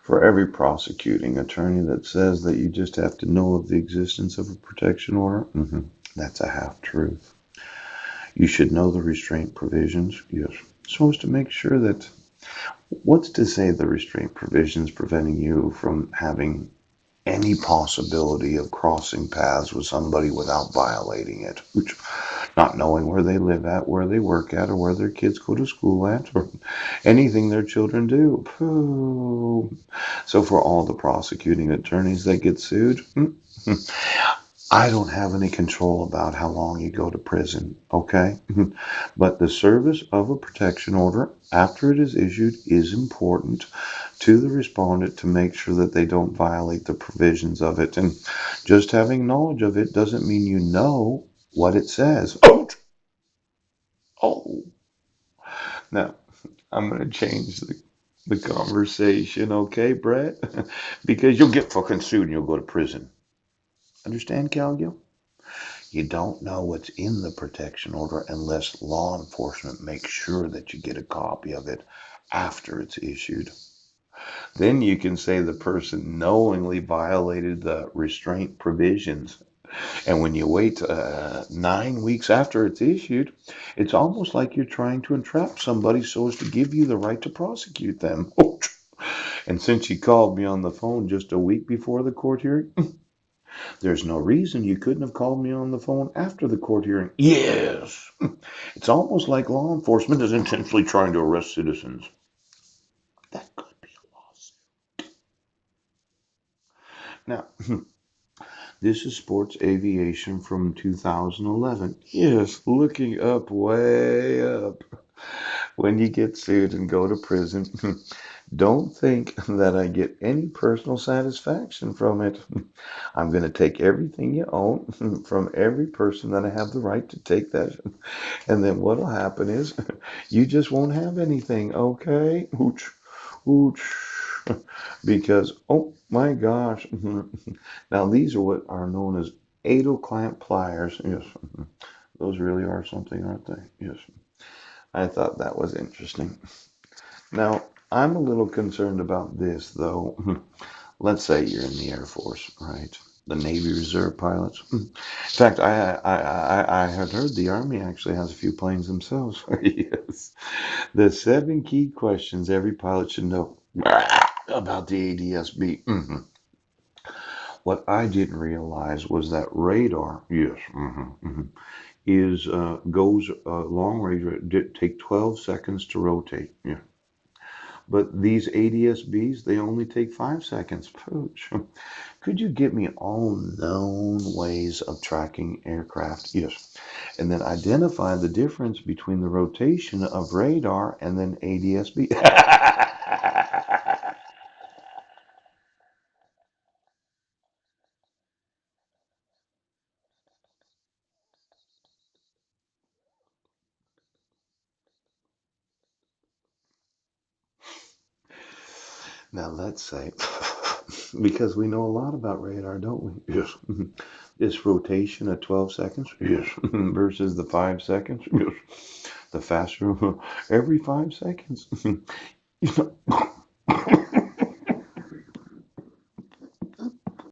For every prosecuting attorney that says that you just have to know of the existence of a protection order, that's a half truth. You should know the restraint provisions. You're supposed to make sure that what's to say the restraint provisions preventing you from having any possibility of crossing paths with somebody without violating it, which not knowing where they live at, where they work at, or where their kids go to school at, or anything their children do. Pooh. So for all the prosecuting attorneys that get sued, I don't have any control about how long you go to prison, okay? But the service of a protection order after it is issued is important to the respondent to make sure that they don't violate the provisions of it. And just having knowledge of it doesn't mean you know what it says. Oh, oh. Now, I'm going to change the conversation, okay, Brett? Because you'll get fucking sued and you'll go to prison. Understand, Calgill? You don't know what's in the protection order unless law enforcement makes sure that you get a copy of it after it's issued. Then you can say the person knowingly violated the restraint provisions. And when you wait 9 weeks after it's issued, it's almost like you're trying to entrap somebody so as to give you the right to prosecute them. And since you called me on the phone just a week before the court hearing, there's no reason you couldn't have called me on the phone after the court hearing. Yes. It's almost like law enforcement is intentionally trying to arrest citizens. That could be a lawsuit. Now, this is Sports Aviation from 2011. Yes, looking up, way up. When you get sued and go to prison, don't think that I get any personal satisfaction from it. I'm going to take everything you own from every person that I have the right to take that. And then what'll happen is you just won't have anything, okay? Ooch, ooch. Because, oh my gosh. Now, these are what are known as Adel clamp pliers. Yes, those really are something, aren't they? Yes. I thought that was interesting. Now, I'm a little concerned about this, though. Let's say you're in the Air Force, right? The Navy Reserve pilots. In fact, I had heard the Army actually has a few planes themselves. Yes. The seven key questions every pilot should know about the ADSB. What I didn't realize was that radar, yes, is goes long range. Take 12 seconds to rotate. Yeah. But these ADSBs, they only take 5 seconds. Pooch. Could you give me all known ways of tracking aircraft? Yes. And then identify the difference between the rotation of radar and then ADSB. Now let's say, because we know a lot about radar, don't we? Yes. This rotation at 12 seconds, yes, versus the 5 seconds, yes. The faster, every 5 seconds.